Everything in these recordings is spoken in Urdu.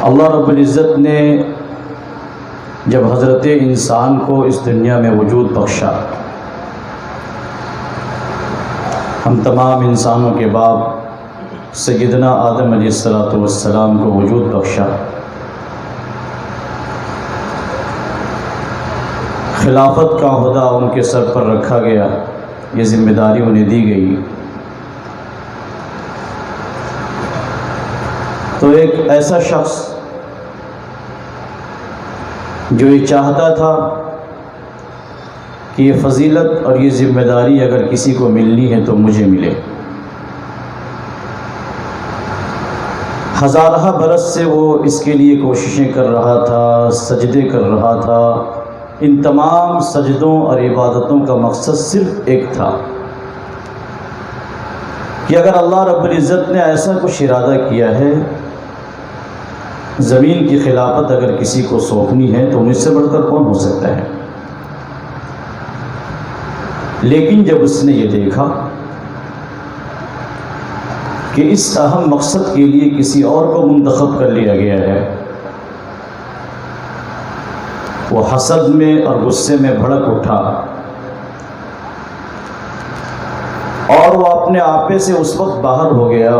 اللہ رب العزت نے جب حضرت انسان کو اس دنیا میں وجود بخشا، ہم تمام انسانوں کے باپ سیدنا آدم علیہ السلام کو وجود بخشا، خلافت کا عہدہ ان کے سر پر رکھا گیا، یہ ذمہ داری انہیں دی گئی، تو ایک ایسا شخص جو یہ چاہتا تھا کہ یہ فضیلت اور یہ ذمہ داری اگر کسی کو ملنی ہے تو مجھے ملے، ہزارہ برس سے وہ اس کے لیے کوششیں کر رہا تھا، سجدے کر رہا تھا، ان تمام سجدوں اور عبادتوں کا مقصد صرف ایک تھا کہ اگر اللہ رب العزت نے ایسا کچھ ارادہ کیا ہے، زمین کی خلافت اگر کسی کو سونپنی ہے تو مجھ سے بڑھ کر کون ہو سکتا ہے۔ لیکن جب اس نے یہ دیکھا کہ اس اہم مقصد کے لیے کسی اور کو منتخب کر لیا گیا ہے، وہ حسد میں اور غصے میں بھڑک اٹھا اور وہ اپنے آپے سے اس وقت باہر ہو گیا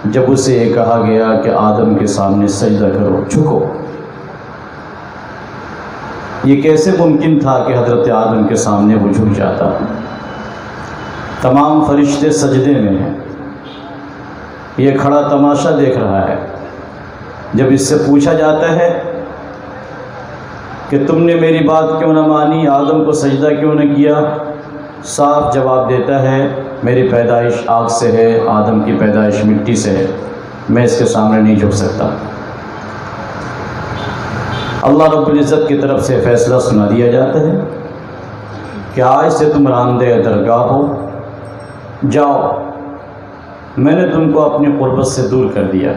جب اسے یہ کہا گیا کہ آدم کے سامنے سجدہ کرو، جھکو۔ یہ کیسے ممکن تھا کہ حضرت آدم کے سامنے وہ جھک جاتا؟ تمام فرشتے سجدے میں ہیں، یہ کھڑا تماشا دیکھ رہا ہے۔ جب اس سے پوچھا جاتا ہے کہ تم نے میری بات کیوں نہ مانی، آدم کو سجدہ کیوں نہ کیا، صاف جواب دیتا ہے میری پیدائش آگ سے ہے، آدم کی پیدائش مٹی سے ہے، میں اس کے سامنے نہیں جھک سکتا۔ اللہ رب العزت کی طرف سے فیصلہ سنا دیا جاتا ہے کہ آج سے تم راندہ درگاہ ہو، جاؤ، میں نے تم کو اپنی قربت سے دور کر دیا۔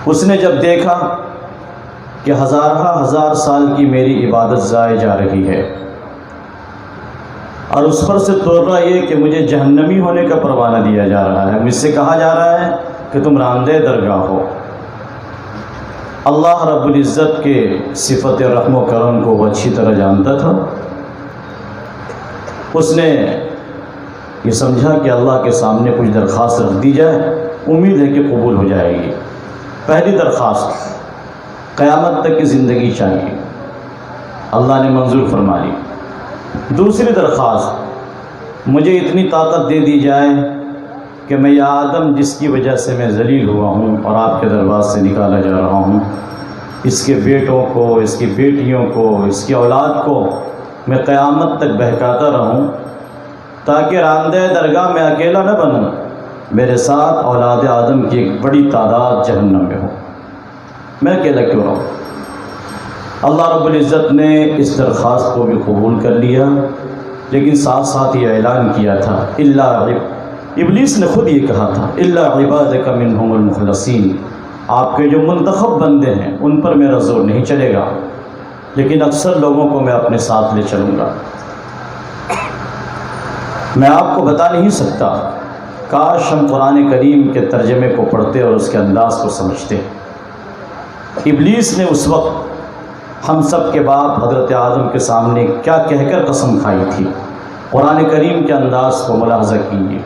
اس نے جب دیکھا کہ ہزار سال کی میری عبادت ضائع جا رہی ہے اور اس پر سے توڑا یہ کہ مجھے جہنمی ہونے کا پروانہ دیا جا رہا ہے، مجھ سے کہا جا رہا ہے کہ تم راندہ درگاہ ہو۔ اللہ رب العزت کے صفت رحم و کرم کو وہ اچھی طرح جانتا تھا۔ اس نے یہ سمجھا کہ اللہ کے سامنے کچھ درخواست رکھ دی جائے، امید ہے کہ قبول ہو جائے گی۔ پہلی درخواست قیامت تک کی زندگی چاہیے، اللہ نے منظور فرما لی۔ دوسری درخواست مجھے اتنی طاقت دے دی جائے کہ میں یہ آدم جس کی وجہ سے میں ذلیل ہوا ہوں اور آپ کے دربار سے نکالا جا رہا ہوں، اس کے بیٹوں کو، اس کی بیٹیوں کو، اس کی اولاد کو میں قیامت تک بہکاتا رہوں تاکہ راندہ درگاہ میں اکیلا نہ بنوں، میرے ساتھ اولاد آدم کی ایک بڑی تعداد جہنم میں ہو، میں اکیلا کیوں رہوں۔ اللہ رب العزت نے اس درخواست کو بھی قبول کر لیا، لیکن ساتھ ساتھ یہ اعلان کیا تھا ابلیس نے خود یہ کہا تھا الا عبادک منہم المخلصین، آپ کے جو منتخب بندے ہیں ان پر میرا زور نہیں چلے گا، لیکن اکثر لوگوں کو میں اپنے ساتھ لے چلوں گا۔ میں آپ کو بتا نہیں سکتا، کاش ہم قرآن کریم کے ترجمے کو پڑھتے اور اس کے انداز کو سمجھتے۔ ابلیس نے اس وقت ہم سب کے باپ حضرت آدم کے سامنے کیا کہہ کر قسم کھائی تھی، قرآن کریم کے انداز کو ملاحظہ کیجیے۔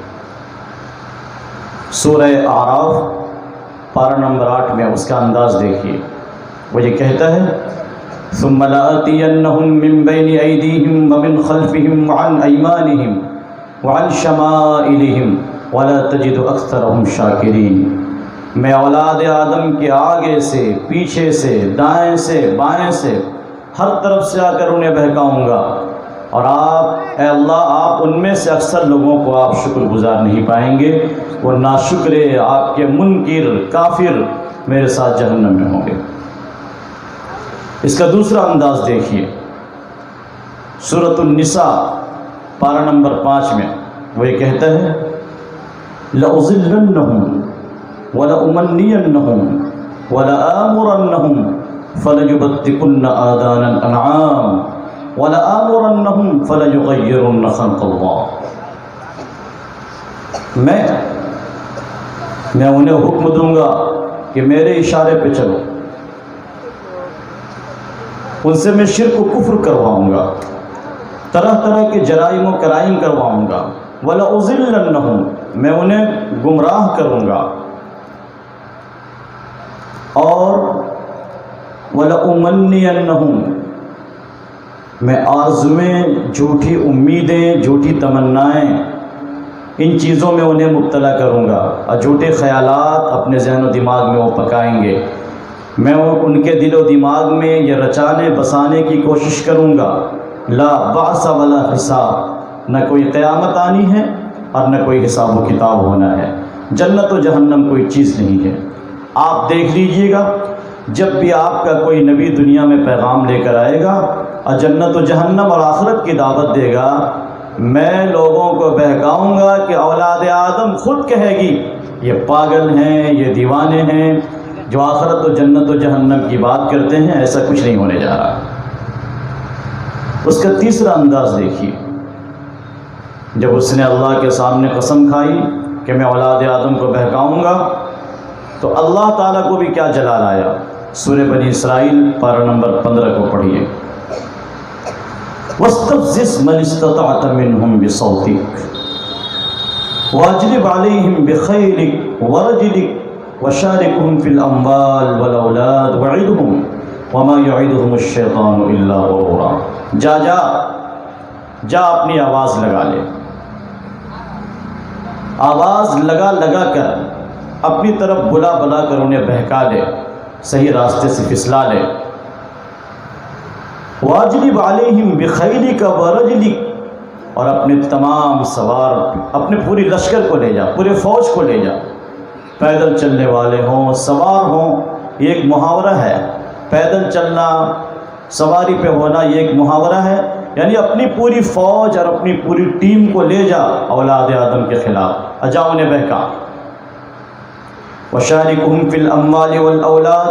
سورہ اعراف پارہ نمبر 8 میں اس کا انداز دیکھیے، وہ یہ کہتا ہے ثم لآتینہم من بین ایدیہم ومن خلفہم وعن ایمانہم وعن شمائلہم ولا تجد اکثرہم شاکرین، میں اولاد آدم کے آگے سے، پیچھے سے، دائیں سے، بائیں سے، ہر طرف سے آ کر انہیں بہکاؤں گا، اور آپ اے اللہ آپ ان میں سے اکثر لوگوں کو آپ شکر گزار نہیں پائیں گے، وہ ناشکرے، آپ کے منکر، کافر میرے ساتھ جہنم میں ہوں گے۔ اس کا دوسرا انداز دیکھیے، سورۃ النساء پارہ نمبر 5 میں وہ یہ کہتا ہے لَأُضِلَّنَّهُمْ وَلَأُمَنِّيَنَّهُمْ وَلَآمُرَنَّهُمْ فَلَيُبَتِّكُنَّ آذَانَ الْأَنْعَامِ وَلَآمُرَنَّهُمْ فَلَيُغَيِّرُنَّ خَلْقَ اللَّهِ، میں میں انہیں حکم دوں گا کہ میرے اشارے پہ چلو، ان سے میں شرک و کفر کرواؤں گا، طرح طرح کے جرائم و کرائم کرواؤں گا، وَلَأُضِلَّنَّهُمْ میں انہیں گمراہ کروں گا، اور وَلَأُمَنِّيَنَّهُمْ میں آرزویں، جھوٹی امیدیں، جھوٹی تمنائیں، ان چیزوں میں انہیں مبتلا کروں گا، اور جھوٹے خیالات اپنے ذہن و دماغ میں وہ پکائیں گے، میں ان کے دل و دماغ میں یہ رچانے بسانے کی کوشش کروں گا، لا بعث ولا حساب، نہ کوئی قیامت آنی ہے اور نہ کوئی حساب و کتاب ہونا ہے، جنت و جہنم کوئی چیز نہیں ہے۔ آپ دیکھ لیجئے گا، جب بھی آپ کا کوئی نبی دنیا میں پیغام لے کر آئے گا اور جنت و جہنم اور آخرت کی دعوت دے گا، میں لوگوں کو بہکاؤں گا کہ اولاد آدم خود کہے گی یہ پاگل ہیں، یہ دیوانے ہیں، جو آخرت و جنت و جہنم کی بات کرتے ہیں، ایسا کچھ نہیں ہونے جا رہا۔ اس کا تیسرا انداز دیکھیے، جب اس نے اللہ کے سامنے قسم کھائی کہ میں اولاد آدم کو بہکاؤں گا، تو اللہ تعالیٰ کو بھی کیا جلال آیا۔ سورہ بنی اسرائیل پارہ نمبر 15 کو پڑھیے، وَاسْتَفْزِزْ مَنِ اسْتَطَعْتَ مِنْهُمْ بِصَوْتِكَ وَأَجْلِبْ عَلَيْهِمْ بِخَيْلِكَ وَرَجِلِكَ وَشَارِكْهُمْ فِي الْأَمْوَالِ وَالْأَوْلَادِ وَعِدْهُمْ وَمَا يَعِدُهُمُ الشَّيْطَانُ إِلَّا غُرُورًا۔ جا اپنی آواز لگا لے، آواز لگا لگا کر اپنی طرف بلا بلا کر انہیں بہکا لے، صحیح راستے سے پھسلا لے۔ واجلب علیہم بخیلک ورجلک، اور اپنے تمام سوار، اپنے پوری لشکر کو لے جا، پورے فوج کو لے جا، پیدل چلنے والے ہوں، سوار ہوں، یہ ایک محاورہ ہے، پیدل چلنا، سواری پہ ہونا، یہ ایک محاورہ ہے، یعنی اپنی پوری فوج اور اپنی پوری ٹیم کو لے جا اولاد آدم کے خلاف، اجا انہیں بہکا۔ وَشَارِكُهُمْ فِي الْأَمْوَالِ وَالْأَوْلَادِ،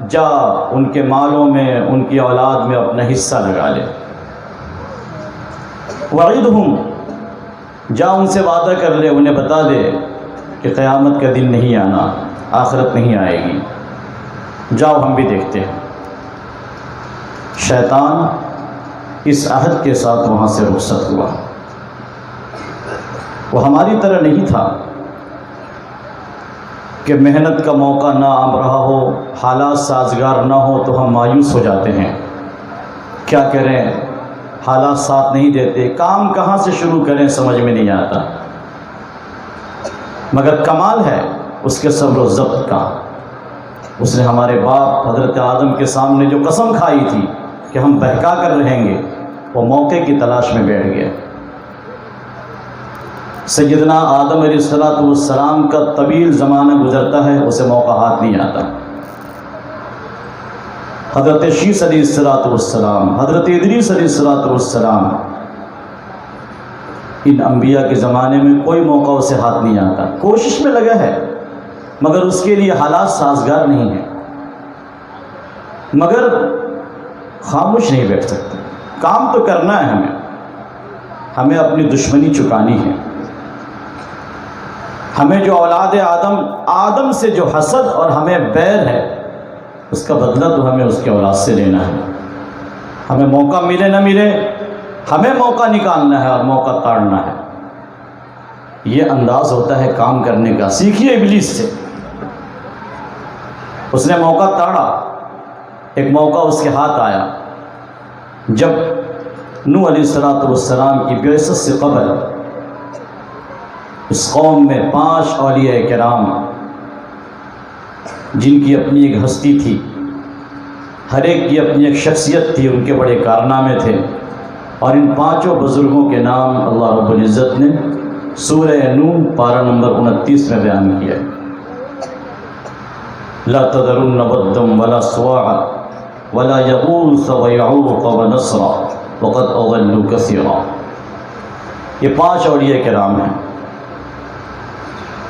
جا ان کے مالوں میں، ان کی اولاد میں اپنا حصہ لگا لے۔ وَعِدْهُمْ، جا ان سے وعدہ کر لے، انہیں بتا دے کہ قیامت کا دن نہیں آنا، آخرت نہیں آئے گی، جاؤ ہم بھی دیکھتے ہیں۔ شیطان اس عہد کے ساتھ وہاں سے رخصت ہوا۔ وہ ہماری طرح نہیں تھا کہ محنت کا موقع نہ آ رہا ہو، حالات سازگار نہ ہو تو ہم مایوس ہو جاتے ہیں، کیا کریں، حالات ساتھ نہیں دیتے، کام کہاں سے شروع کریں سمجھ میں نہیں آتا۔ مگر کمال ہے اس کے صبر و ضبط کا۔ اس نے ہمارے باپ حضرت آدم کے سامنے جو قسم کھائی تھی کہ ہم بہکا کر رہیں گے، وہ موقع کی تلاش میں بیٹھ گیا۔ سیدنا آدم علیہ السلام کا طویل زمانہ گزرتا ہے، اسے موقع ہاتھ نہیں آتا۔ حضرت شیس علیہ السلام، حضرت ادریس علیہ السلام، ان انبیاء کے زمانے میں کوئی موقع اسے ہاتھ نہیں آتا، کوشش میں لگا ہے مگر اس کے لیے حالات سازگار نہیں ہیں، مگر خاموش نہیں بیٹھ سکتے، کام تو کرنا ہے، ہمیں اپنی دشمنی چکانی ہے، ہمیں جو اولاد آدم سے جو حسد اور ہمیں بیر ہے، اس کا بدلہ تو ہمیں اس کے اولاد سے لینا ہے۔ ہمیں موقع ملے نہ ملے، ہمیں موقع نکالنا ہے اور موقع تاڑنا ہے۔ یہ انداز ہوتا ہے کام کرنے کا، سیکھیے ابلیس سے۔ اس نے موقع تاڑا، ایک موقع اس کے ہاتھ آیا جب نوح علیہ السلام کی بعثت سے قبل اس قوم میں 5 اولیاء کرام، جن کی اپنی ایک ہستی تھی، ہر ایک کی اپنی ایک شخصیت تھی، ان کے بڑے کارنامے تھے، اور ان 5 بزرگوں کے نام اللہ رب العزت نے سورہ نوح پارہ نمبر 29 میں بیان کیا ہے۔ لا تذرن ودا ولا سواعا ولا یغوث ویعوق ونسرا وقد اضلوا کثیرا۔ یہ 5 اولیاء کرام ہیں،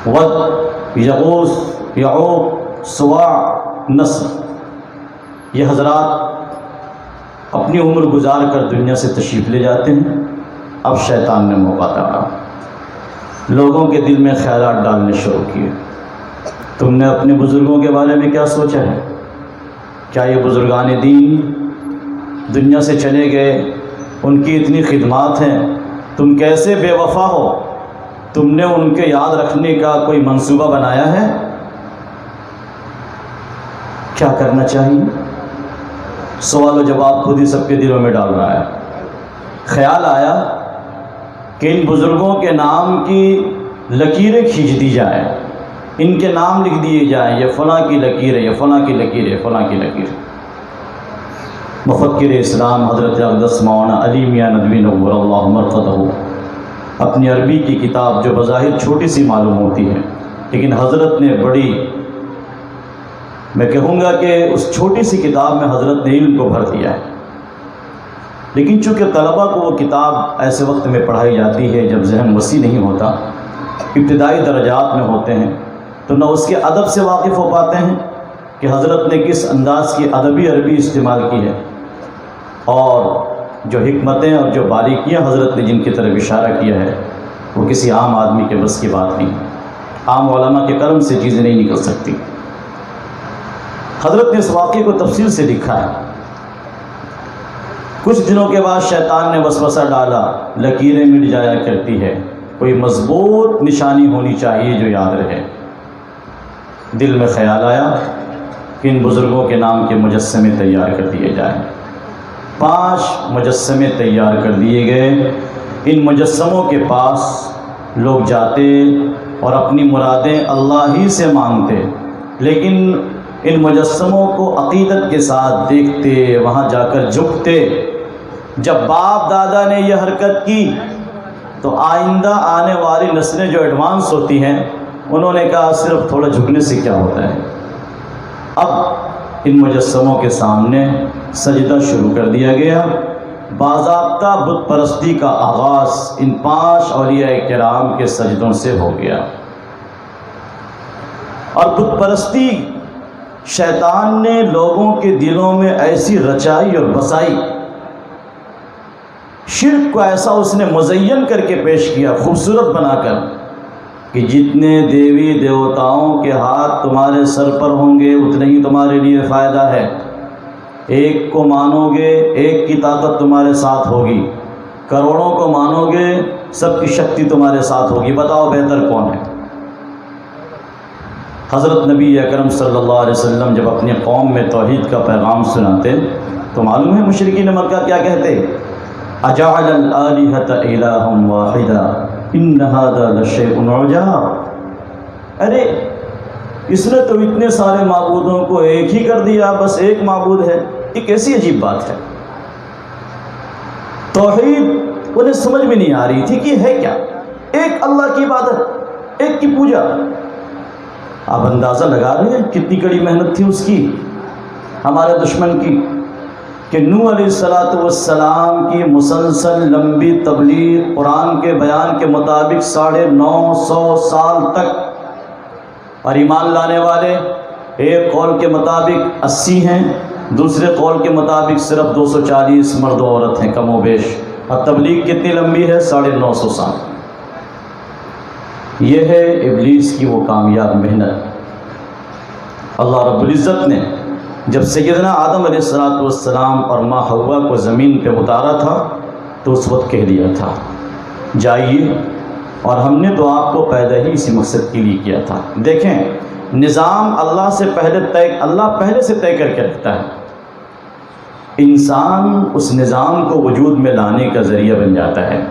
ود، یغوث، یعوق، سواع، نسر۔ یہ حضرات اپنی عمر گزار کر دنیا سے تشریف لے جاتے ہیں۔ اب شیطان نے موقع تاڑا، لوگوں کے دل میں خیالات ڈالنے شروع کیے، تم نے اپنے بزرگوں کے بارے میں کیا سوچا ہے؟ کیا یہ بزرگان دین دنیا سے چلے گئے، ان کی اتنی خدمات ہیں، تم کیسے بے وفا ہو؟ تم نے ان کے یاد رکھنے کا کوئی منصوبہ بنایا ہے؟ کیا کرنا چاہیے؟ سوال و جواب خود ہی سب کے دلوں میں ڈال رہا ہے۔ خیال آیا کہ ان بزرگوں کے نام کی لکیریں کھینچ دی جائیں، ان کے نام لکھ دیے جائیں، یہ فلاں کی لکیر ہے، یہ فلاں کی لکیر ہے، فلاں کی لکیر۔ مفکر اسلام حضرت اقدس مولانا علی میاں ندوی نور اللہ مرقدہ اپنی عربی کی کتاب جو بظاہر چھوٹی سی معلوم ہوتی ہے، لیکن حضرت نے بڑی، میں کہوں گا کہ اس چھوٹی سی کتاب میں حضرت نے علم کو بھر دیا ہے۔ لیکن چونکہ طلباء کو وہ کتاب ایسے وقت میں پڑھائی جاتی ہے جب ذہن وسیع نہیں ہوتا، ابتدائی درجات میں ہوتے ہیں، تو نہ اس کے ادب سے واقف ہو پاتے ہیں کہ حضرت نے کس انداز کی ادبی عربی استعمال کی ہے، اور جو حکمتیں اور جو باریکیاں حضرت نے جن کی طرف اشارہ کیا ہے وہ کسی عام آدمی کے بس کی بات نہیں، عام علماء کے قلم سے چیزیں نہیں نکل سکتی۔ حضرت نے اس واقعے کو تفصیل سے لکھا ہے۔ کچھ دنوں کے بعد شیطان نے وسوسہ ڈالا، لکیریں مٹ جایا کرتی ہے، کوئی مضبوط نشانی ہونی چاہیے جو یاد رہے۔ دل میں خیال آیا کہ ان بزرگوں کے نام کے مجسمے تیار کر دیے جائیں۔ 5 مجسمے تیار کر دیے گئے۔ ان مجسموں کے پاس لوگ جاتے اور اپنی مرادیں اللہ ہی سے مانگتے، لیکن ان مجسموں کو عقیدت کے ساتھ دیکھتے، وہاں جا کر جھکتے۔ جب باپ دادا نے یہ حرکت کی تو آئندہ آنے والی نسلیں جو ایڈوانس ہوتی ہیں انہوں نے کہا صرف تھوڑا جھکنے سے کیا ہوتا ہے۔ اب ان مجسموں کے سامنے سجدہ شروع کر دیا گیا۔ باضابطہ بت پرستی کا آغاز ان 5 اولیاء کرام کے سجدوں سے ہو گیا۔ اور بت پرستی شیطان نے لوگوں کے دلوں میں ایسی رچائی اور بسائی، شرک کو ایسا اس نے مزین کر کے پیش کیا، خوبصورت بنا کر، کہ جتنے دیوی دیوتاؤں کے ہاتھ تمہارے سر پر ہوں گے اتنے ہی تمہارے لیے فائدہ ہے۔ ایک کو مانو گے ایک کی طاقت تمہارے ساتھ ہوگی، کروڑوں کو مانو گے سب کی شکتی تمہارے ساتھ ہوگی، بتاؤ بہتر کون ہے؟ حضرت نبی اکرم صلی اللہ علیہ وسلم جب اپنی قوم میں توحید کا پیغام سناتے تو معلوم ہے مشرکین مکہ کیا کہتے؟ اجعل الآلہۃ الہا واحدا ان ھذا لشیء عجاب۔ ارے اس نے تو اتنے سارے معبودوں کو ایک ہی کر دیا، بس ایک معبود ہے، یہ کیسی عجیب بات ہے۔ توحید انہیں سمجھ میں نہیں آ رہی تھی کہ ہے کیا، ایک اللہ کی عبادت، ایک کی پوجا۔ آپ اندازہ لگا رہے ہیں کتنی کڑی محنت تھی اس کی، ہمارے دشمن کی، کہ نوح علیہ السلام کی مسلسل لمبی تبلیغ قرآن کے بیان کے مطابق 950 سال تک، اور ایمان لانے والے ایک قول کے مطابق 80 ہیں، دوسرے قول کے مطابق صرف 240 مرد و عورت ہیں کم و بیش، اور تبلیغ کتنی لمبی ہے؟ 950 سال۔ یہ ہے ابلیس کی وہ کامیاب محنت۔ اللہ رب العزت نے جب سیدنا آدم علیہ السلام اور ماں حوا کو زمین پہ اتارا تھا تو اس وقت کہہ دیا تھا جائیے، اور ہم نے تو آپ کو پیدا ہی اسی مقصد کے لیے کیا تھا۔ دیکھیں نظام اللہ سے پہلے سے طے کر کے رکھتا ہے، انسان اس نظام کو وجود میں لانے کا ذریعہ بن جاتا ہے۔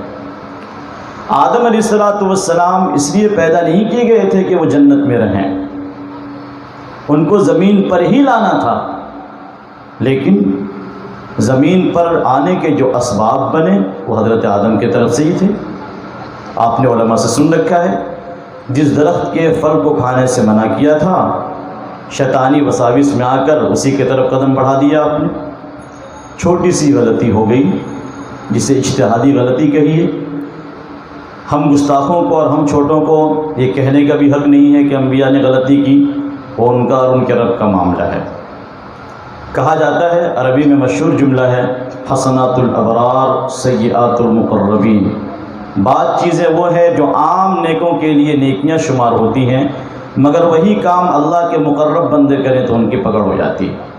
آدم علیہ السلام اس لیے پیدا نہیں کیے گئے تھے کہ وہ جنت میں رہیں، ان کو زمین پر ہی لانا تھا، لیکن زمین پر آنے کے جو اسباب بنے وہ حضرت آدم کی طرف سے ہی تھے۔ آپ نے علماء سے سن رکھا ہے جس درخت کے پھل کو کھانے سے منع کیا تھا، شیطانی وساوس میں آ کر اسی کی طرف قدم بڑھا دیا آپ نے۔ چھوٹی سی غلطی ہو گئی جسے اجتہادی غلطی کہیے۔ ہم گستاخوں کو اور ہم چھوٹوں کو یہ کہنے کا بھی حق نہیں ہے کہ انبیاء نے غلطی کی، وہ ان کا اور ان کے رب کا معاملہ ہے۔ کہا جاتا ہے، عربی میں مشہور جملہ ہے، حسنات الابرار سیئات المقربین۔ بعض چیزیں وہ ہیں جو عام نیکوں کے لیے نیکیاں شمار ہوتی ہیں، مگر وہی کام اللہ کے مقرب بندے کریں تو ان کی پکڑ ہو جاتی ہے۔